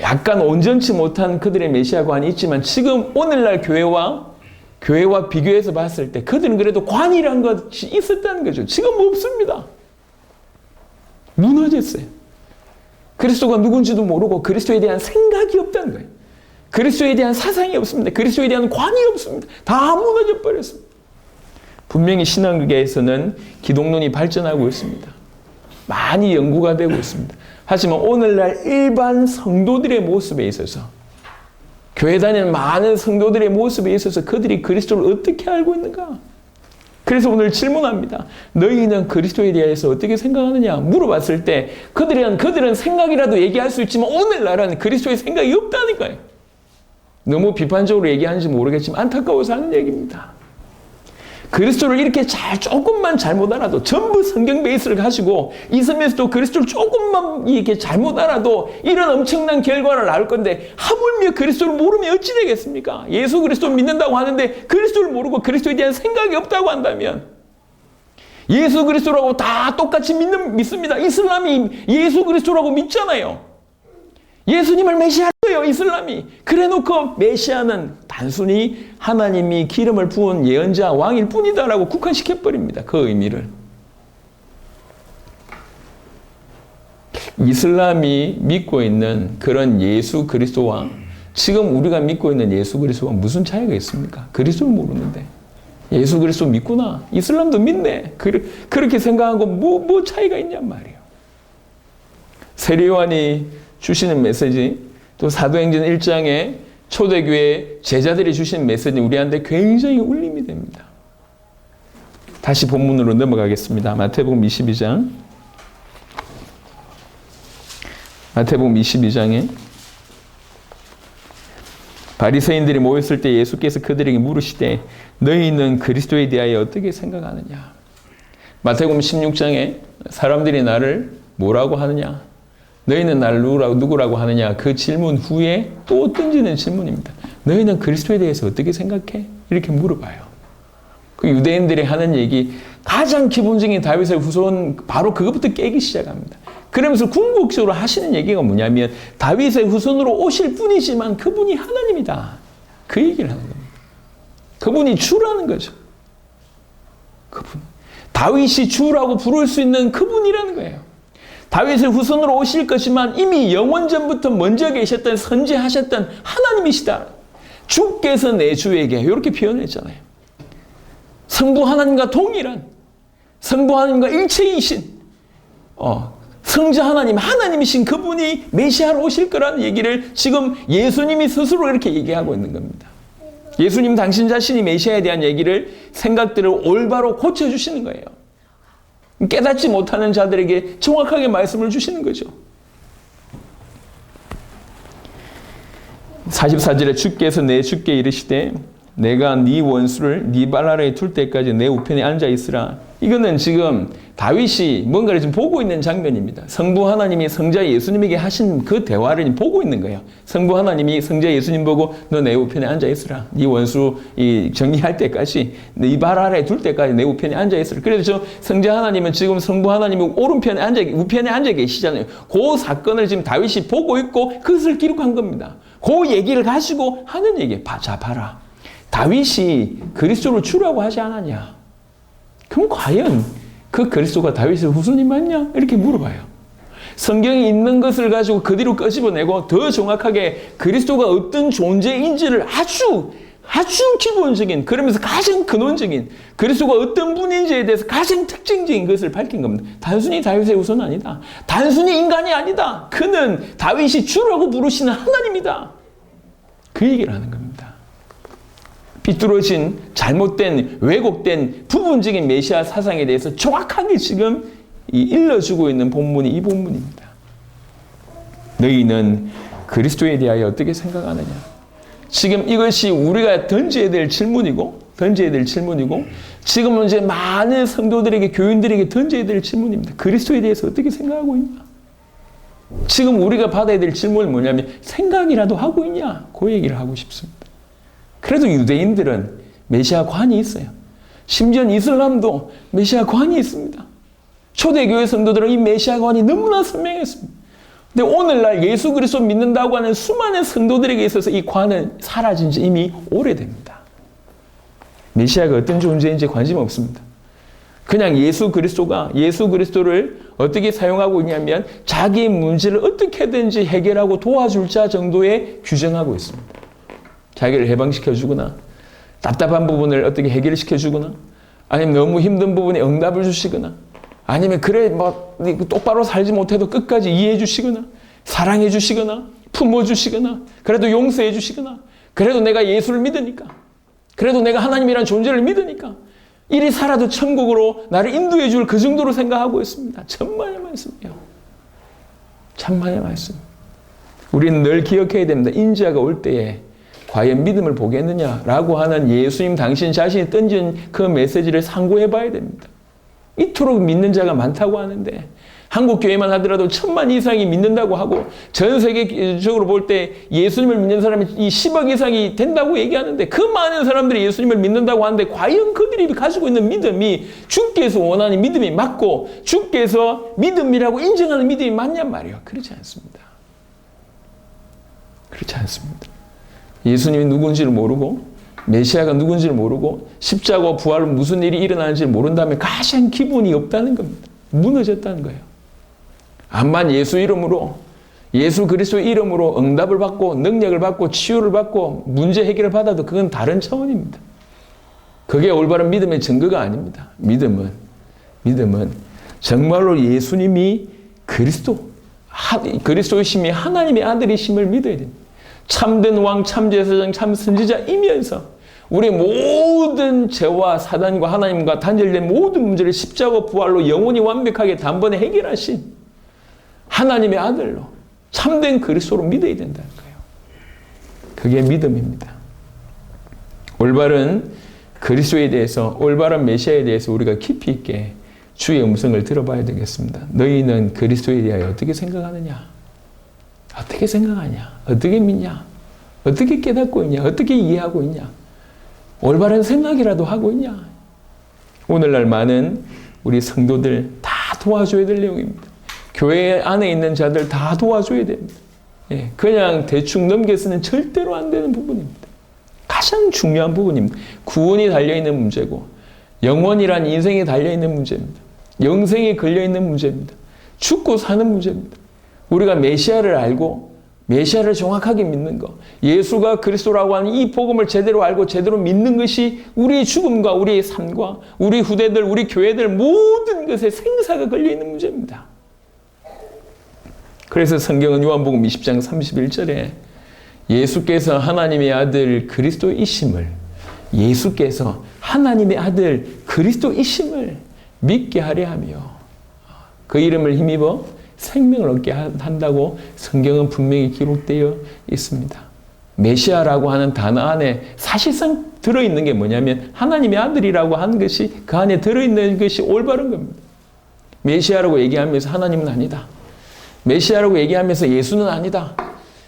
약간 온전치 못한 그들의 메시아 관이 있지만 지금 오늘날 교회와 비교해서 봤을 때 그들은 그래도 관이라는 것이 있었다는 거죠. 지금 없습니다. 무너졌어요. 그리스도가 누군지도 모르고 그리스도에 대한 생각이 없다는 거예요. 그리스도에 대한 사상이 없습니다. 그리스도에 대한 관이 없습니다. 다 무너져 버렸습니다. 분명히 신앙계에서는 기독론이 발전하고 있습니다. 많이 연구가 되고 있습니다. 하지만 오늘날 일반 성도들의 모습에 있어서 교회 다니는 많은 성도들의 모습에 있어서 그들이 그리스도를 어떻게 알고 있는가? 그래서 오늘 질문합니다. 너희는 그리스도에 대해서 어떻게 생각하느냐? 물어봤을 때 그들은 생각이라도 얘기할 수 있지만 오늘날은 그리스도의 생각이 없다는 거예요. 너무 비판적으로 얘기하는지 모르겠지만 안타까워서 하는 얘기입니다. 그리스도를 이렇게 조금만 잘못 알아도 전부 성경 베이스를 가지고 있으면서도 그리스도를 조금만 이렇게 잘못 알아도 이런 엄청난 결과를 낳을 건데 하물며 그리스도를 모르면 어찌 되겠습니까? 예수 그리스도 믿는다고 하는데 그리스도를 모르고 그리스도에 대한 생각이 없다고 한다면 예수 그리스도라고 다 똑같이 믿습니다. 이슬람이 예수 그리스도라고 믿잖아요. 예수님을 메시아예요, 이슬람이. 그래놓고 메시아는 단순히 하나님이 기름을 부은 예언자 왕일 뿐이다라고 국한시켜버립니다. 그 의미를. 이슬람이 믿고 있는 그런 예수 그리스도와 지금 우리가 믿고 있는 예수 그리스도와 무슨 차이가 있습니까? 그리스도를 모르는데. 예수 그리스도 믿구나. 이슬람도 믿네. 그렇게 생각하고 뭐 차이가 있냔 말이에요. 세례요한이 주시는 메시지, 또 사도행전 1장에 초대교회 제자들이 주신 메시지 우리한테 굉장히 울림이 됩니다. 다시 본문으로 넘어가겠습니다. 마태복음 22장. 마태복음 22장에 바리새인들이 모였을 때 예수께서 그들에게 물으시되 너희는 그리스도에 대하여 어떻게 생각하느냐? 마태복음 16장에 사람들이 나를 뭐라고 하느냐? 너희는 나를 누구라고 하느냐? 그 질문 후에 또 던지는 질문입니다. 너희는 그리스도에 대해서 어떻게 생각해? 이렇게 물어봐요. 그 유대인들이 하는 얘기, 가장 기본적인 다윗의 후손, 바로 그것부터 깨기 시작합니다. 그러면서 궁극적으로 하시는 얘기가 뭐냐면 다윗의 후손으로 오실 분이지만 그분이 하나님이다. 그 얘기를 하는 겁니다. 그분이 주라는 거죠. 그분. 다윗이 주라고 부를 수 있는 그분이라는 거예요. 다윗의 후손으로 오실 것이지만 이미 영원전부터 먼저 계셨던 선지하셨던 하나님이시다. 주께서 내 주에게 이렇게 표현했잖아요. 성부 하나님과 동일한 성부 하나님과 일체이신 성자 하나님, 하나님이신 그분이 메시아로 오실 거라는 얘기를 지금 예수님이 스스로 이렇게 얘기하고 있는 겁니다. 예수님 당신 자신이 메시아에 대한 얘기를 생각들을 올바로 고쳐주시는 거예요. 깨닫지 못하는 자들에게 정확하게 말씀을 주시는 거죠. 44절에 주께서 내 주께 이르시되 내가 네 원수를 네 발 아래에 둘 때까지 내 우편에 앉아 있으라. 이거는 지금 다윗이 뭔가를 지금 보고 있는 장면입니다. 성부 하나님이 성자 예수님에게 하신 그 대화를 보고 있는 거예요. 성부 하나님이 성자 예수님 보고 너 내 우편에 앉아 있으라. 네 원수 정리할 때까지 네 발 아래에 둘 때까지 내 우편에 앉아 있으라. 그래서 성자 하나님은 지금 성부 하나님이 우편에 앉아 계시잖아요. 그 사건을 지금 다윗이 보고 있고 그것을 기록한 겁니다. 그 얘기를 가지고 하는 얘기예요. 자, 봐라. 다윗이 그리스도를 주라고 하지 않았냐? 그럼 과연 그 그리스도가 다윗의 후손이 맞냐? 이렇게 물어봐요. 성경에 있는 것을 가지고 그대로 끄집어내고 더 정확하게 그리스도가 어떤 존재인지를 아주 기본적인, 그러면서 가장 근원적인 그리스도가 어떤 분인지에 대해서 가장 특징적인 것을 밝힌 겁니다. 단순히 다윗의 후손 아니다. 단순히 인간이 아니다. 그는 다윗이 주라고 부르시는 하나님이다. 그 얘기를 하는 겁니다. 비뚤어진, 잘못된, 왜곡된 부분적인 메시아 사상에 대해서 정확하게 지금 일러주고 있는 본문이 이 본문입니다. 너희는 그리스도에 대하여 어떻게 생각하느냐? 지금 이것이 우리가 던져야 될 질문이고 지금은 이제 많은 성도들에게, 교인들에게 던져야 될 질문입니다. 그리스도에 대해서 어떻게 생각하고 있냐? 지금 우리가 받아야 될 질문은 뭐냐면 생각이라도 하고 있냐? 그 얘기를 하고 싶습니다. 그래도 유대인들은 메시아 관이 있어요. 심지어 이슬람도 메시아 관이 있습니다. 초대교회 성도들은 이 메시아 관이 너무나 선명했습니다. 근데 오늘날 예수 그리스도 믿는다고 하는 수많은 성도들에게 있어서 이 관은 사라진 지 이미 오래됩니다. 메시아가 어떤 존재인지 관심 없습니다. 그냥 예수 그리스도를 어떻게 사용하고 있냐면 자기의 문제를 어떻게든지 해결하고 도와줄 자 정도에 규정하고 있습니다. 자기를 해방시켜 주거나 답답한 부분을 어떻게 해결시켜 주거나 아니면 너무 힘든 부분에 응답을 주시거나 아니면 그래 똑바로 살지 못해도 끝까지 이해해 주시거나 사랑해 주시거나 품어 주시거나 그래도 용서해 주시거나 그래도 내가 예수를 믿으니까 그래도 내가 하나님이라는 존재를 믿으니까 이리 살아도 천국으로 나를 인도해 줄 그 정도로 생각하고 있습니다. 천만의 말씀이에요. 천만의 말씀. 우리는 늘 기억해야 됩니다. 인자가 올 때에 과연 믿음을 보겠느냐라고 하는 예수님 당신 자신이 던진 그 메시지를 상고해 봐야 됩니다. 이토록 믿는 자가 많다고 하는데 한국 교회만 하더라도 1000만 이상이 믿는다고 하고 전 세계적으로 볼 때 예수님을 믿는 사람이 이 10억 이상이 된다고 얘기하는데 그 많은 사람들이 예수님을 믿는다고 하는데 과연 그들이 가지고 있는 믿음이 주께서 원하는 믿음이 맞고 주께서 믿음이라고 인정하는 믿음이 맞냔 말이에요. 그렇지 않습니다. 그렇지 않습니다. 예수님이 누군지를 모르고 메시아가 누군지를 모르고 십자가와 부활로 무슨 일이 일어나는지를 모른다면 가장 기본이 없다는 겁니다. 무너졌다는 거예요. 암만 예수 이름으로 예수 그리스도의 이름으로 응답을 받고 능력을 받고 치유를 받고 문제 해결을 받아도 그건 다른 차원입니다. 그게 올바른 믿음의 증거가 아닙니다. 믿음은 정말로 예수님이 그리스도이심이 하나님의 아들이심을 믿어야 됩니다. 참된 왕, 참제사장, 참 선지자이면서 우리 모든 죄와 사단과 하나님과 단절된 모든 문제를 십자가 부활로 영원히 완벽하게 단번에 해결하신 하나님의 아들로 참된 그리스도로 믿어야 된다는 거예요. 그게 믿음입니다. 올바른 그리스도에 대해서 올바른 메시아에 대해서 우리가 깊이 있게 주의 음성을 들어봐야 되겠습니다. 너희는 그리스도에 대하여 어떻게 생각하느냐? 어떻게 생각하냐? 어떻게 믿냐? 어떻게 깨닫고 있냐? 어떻게 이해하고 있냐? 올바른 생각이라도 하고 있냐? 오늘날 많은 우리 성도들 다 도와줘야 될 내용입니다. 교회 안에 있는 자들 다 도와줘야 됩니다. 그냥 대충 넘겨서는 절대로 안 되는 부분입니다. 가장 중요한 부분입니다. 구원이 달려있는 문제고 영원이란 인생에 달려있는 문제입니다. 영생에 걸려있는 문제입니다. 죽고 사는 문제입니다. 우리가 메시아를 알고 메시아를 정확하게 믿는 것, 예수가 그리스도라고 하는 이 복음을 제대로 알고 제대로 믿는 것이 우리의 죽음과 우리의 삶과 우리 후대들, 우리 교회들 모든 것에 생사가 걸려있는 문제입니다. 그래서 성경은 요한복음 20장 31절에 예수께서 하나님의 아들 그리스도이심을 예수께서 하나님의 아들 그리스도이심을 믿게 하려 하며 그 이름을 힘입어 생명을 얻게 한다고 성경은 분명히 기록되어 있습니다. 메시아라고 하는 단어 안에 사실상 들어있는 게 뭐냐면 하나님의 아들이라고 하는 것이 그 안에 들어있는 것이 올바른 겁니다. 메시아라고 얘기하면서 하나님은 아니다. 메시아라고 얘기하면서 예수는 아니다.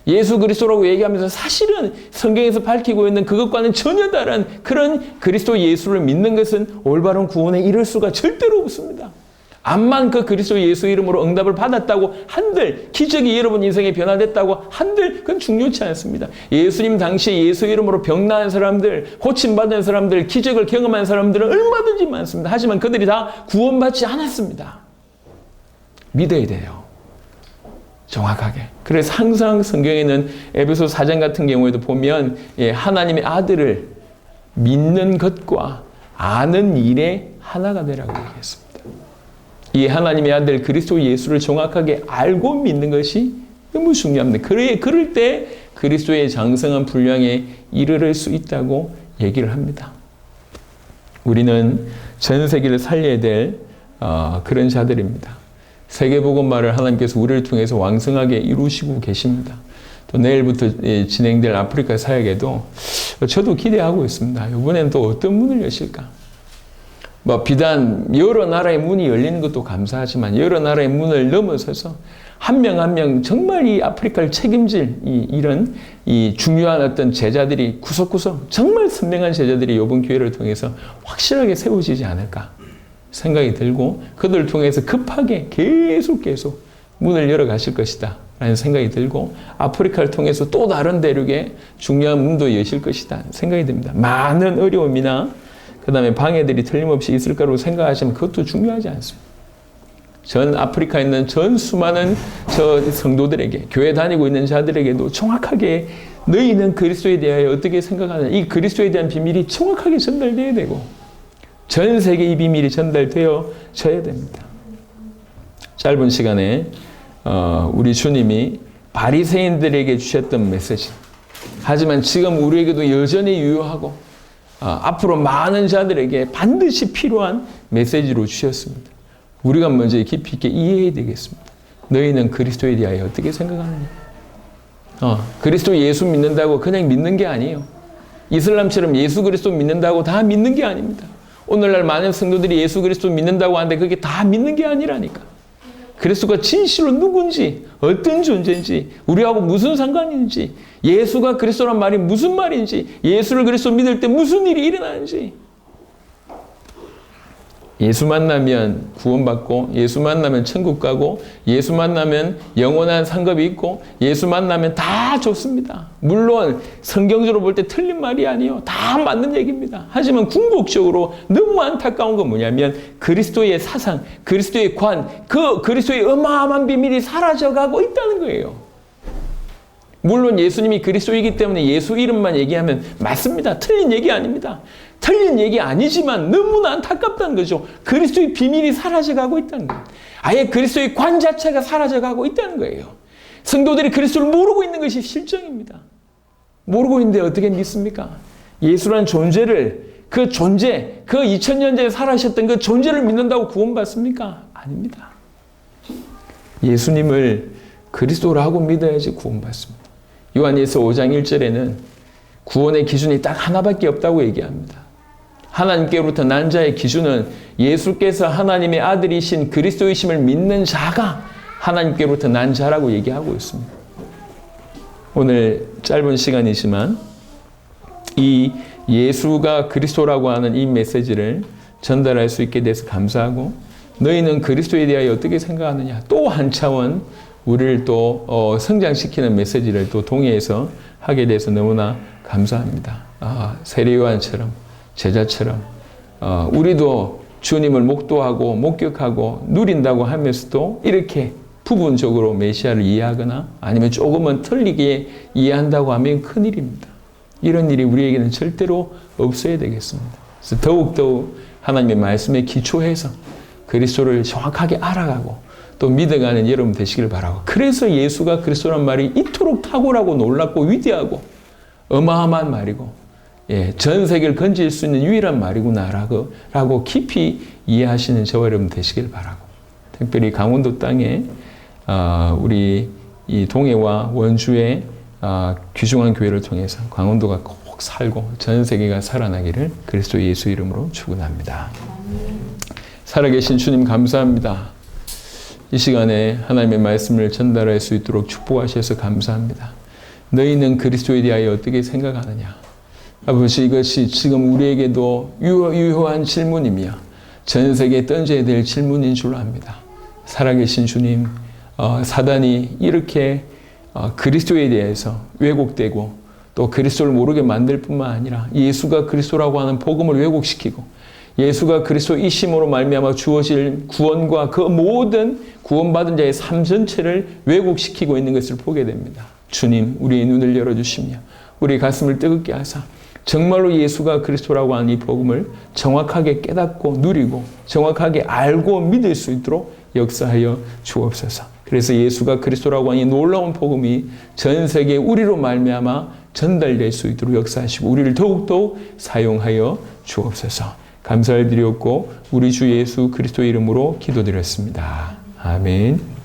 예수 그리스도라고 얘기하면서 사실은 성경에서 밝히고 있는 그것과는 전혀 다른 그런 그리스도 예수를 믿는 것은 올바른 구원에 이를 수가 절대로 없습니다. 암만 그 그리스도 예수 이름으로 응답을 받았다고 한들 기적이 여러분 인생에 변화됐다고 한들 그건 중요치 않습니다. 예수님 당시에 예수 이름으로 병 나은 사람들, 고침받은 사람들, 기적을 경험한 사람들은 얼마든지 많습니다. 하지만 그들이 다 구원받지 않았습니다. 믿어야 돼요. 정확하게. 그래서 항상 성경에는 에베소 4장 같은 경우에도 보면 하나님의 아들을 믿는 것과 아는 일의 하나가 되라고 얘기했습니다. 이 하나님의 아들 그리스도 예수를 정확하게 알고 믿는 것이 너무 중요합니다. 그럴 때 그리스도의 장성한 분량에 이르를 수 있다고 얘기를 합니다. 우리는 전 세계를 살려야 될 그런 자들입니다. 세계복음화를 하나님께서 우리를 통해서 왕성하게 이루시고 계십니다. 또 내일부터 진행될 아프리카 사역에도 저도 기대하고 있습니다. 이번엔 또 어떤 문을 여실까? 비단 여러 나라의 문이 열리는 것도 감사하지만 여러 나라의 문을 넘어서서 한 명 한 명 정말 이 아프리카를 책임질 이런 중요한 어떤 제자들이 구석구석 정말 선명한 제자들이 이번 기회를 통해서 확실하게 세워지지 않을까 생각이 들고 그들을 통해서 급하게 계속 문을 열어가실 것이다 라는 생각이 들고 아프리카를 통해서 또 다른 대륙에 중요한 문도 여실 것이다 생각이 듭니다. 많은 어려움이나 그 다음에 방해들이 틀림없이 있을 거라고 생각하시면 그것도 중요하지 않습니다. 전 아프리카에 있는 전 수많은 저 성도들에게 교회 다니고 있는 자들에게도 정확하게 너희는 그리스도에 대하여 어떻게 생각하느냐 이 그리스도에 대한 비밀이 정확하게 전달되어야 되고 전 세계 이 비밀이 전달되어져야 됩니다. 짧은 시간에 우리 주님이 바리새인들에게 주셨던 메시지 하지만 지금 우리에게도 여전히 유효하고 앞으로 많은 자들에게 반드시 필요한 메시지로 주셨습니다. 우리가 먼저 깊이 있게 이해해야 되겠습니다. 너희는 그리스도에 대하여 어떻게 생각하느냐? 그리스도 예수 믿는다고 그냥 믿는 게 아니에요. 이슬람처럼 예수 그리스도 믿는다고 다 믿는 게 아닙니다. 오늘날 많은 성도들이 예수 그리스도 믿는다고 하는데 그게 다 믿는 게 아니라니까. 그리스도가 진실로 누군지, 어떤 존재인지, 우리하고 무슨 상관이 있는지, 예수가 그리스도란 말이 무슨 말인지, 예수를 그리스도 믿을 때 무슨 일이 일어나는지. 예수 만나면 구원받고, 예수 만나면 천국 가고, 예수 만나면 영원한 상급이 있고, 예수 만나면 다 좋습니다. 물론 성경적으로 볼 때 틀린 말이 아니에요. 다 맞는 얘기입니다. 하지만 궁극적으로 너무 안타까운 건 뭐냐면 그리스도의 사상, 그리스도의 관, 그 그리스도의 어마어마한 비밀이 사라져가고 있다는 거예요. 물론 예수님이 그리스도이기 때문에 예수 이름만 얘기하면 맞습니다. 틀린 얘기 아닙니다. 틀린 얘기 아니지만 너무나 안타깝다는 거죠. 그리스도의 비밀이 사라져가고 있다는 거예요. 아예 그리스도의 관 자체가 사라져가고 있다는 거예요. 성도들이 그리스도를 모르고 있는 것이 실정입니다. 모르고 있는데 어떻게 믿습니까? 예수라는 존재를, 그 존재, 그 2000년 전에 살아셨던 그 존재를 믿는다고 구원받습니까? 아닙니다. 예수님을 그리스도라고 믿어야지 구원받습니다. 요한일서 5장 1절에는 구원의 기준이 딱 하나밖에 없다고 얘기합니다. 하나님께로부터 난 자의 기준은 예수께서 하나님의 아들이신 그리스도이심을 믿는 자가 하나님께로부터 난 자라고 얘기하고 있습니다. 오늘 짧은 시간이지만 이 예수가 그리스도라고 하는 이 메시지를 전달할 수 있게 돼서 감사하고, 너희는 그리스도에 대하여 어떻게 생각하느냐, 또 한 차원 우리를 또 성장시키는 메시지를 또 동해에서 하게 돼서 너무나 감사합니다. 세례 요한처럼, 제자처럼 우리도 주님을 목도하고 목격하고 누린다고 하면서도 이렇게 부분적으로 메시아를 이해하거나 아니면 조금은 틀리게 이해한다고 하면 큰일입니다. 이런 일이 우리에게는 절대로 없어야 되겠습니다. 그래서 더욱더욱 하나님의 말씀에 기초해서 그리스도를 정확하게 알아가고 또 믿어가는 여러분 되시길 바라고, 그래서 예수가 그리스도란 말이 이토록 탁월하고 놀랍고 위대하고 어마어마한 말이고, 전 세계를 건질 수 있는 유일한 말이구나라고 깊이 이해하시는 저와 여러분 되시길 바라고, 특별히 강원도 땅에 우리 이 동해와 원주의 귀중한 교회를 통해서 강원도가 꼭 살고 전 세계가 살아나기를 그리스도 예수 이름으로 축원합니다. 살아계신 주님 감사합니다. 이 시간에 하나님의 말씀을 전달할 수 있도록 축복하셔서 감사합니다. 너희는 그리스도에 대하여 어떻게 생각하느냐? 아버지, 이것이 지금 우리에게도 유효한 질문이며 전 세계에 던져야 될 질문인 줄 압니다. 살아계신 주님, 사단이 이렇게 그리스도에 대해서 왜곡되고 또 그리스도를 모르게 만들 뿐만 아니라 예수가 그리스도라고 하는 복음을 왜곡시키고 예수가 그리스도이심으로 말미암아 주어질 구원과 그 모든 구원받은 자의 삶 전체를 왜곡시키고 있는 것을 보게 됩니다. 주님, 우리의 눈을 열어주시며 우리 가슴을 뜨겁게 하사 정말로 예수가 그리스도라고 하는 이 복음을 정확하게 깨닫고 누리고 정확하게 알고 믿을 수 있도록 역사하여 주옵소서. 그래서 예수가 그리스도라고 하는 이 놀라운 복음이 전 세계 우리로 말미암아 전달될 수 있도록 역사하시고 우리를 더욱더욱 사용하여 주옵소서. 감사를 드렸고 우리 주 예수 그리스도의 이름으로 기도드렸습니다. 아멘.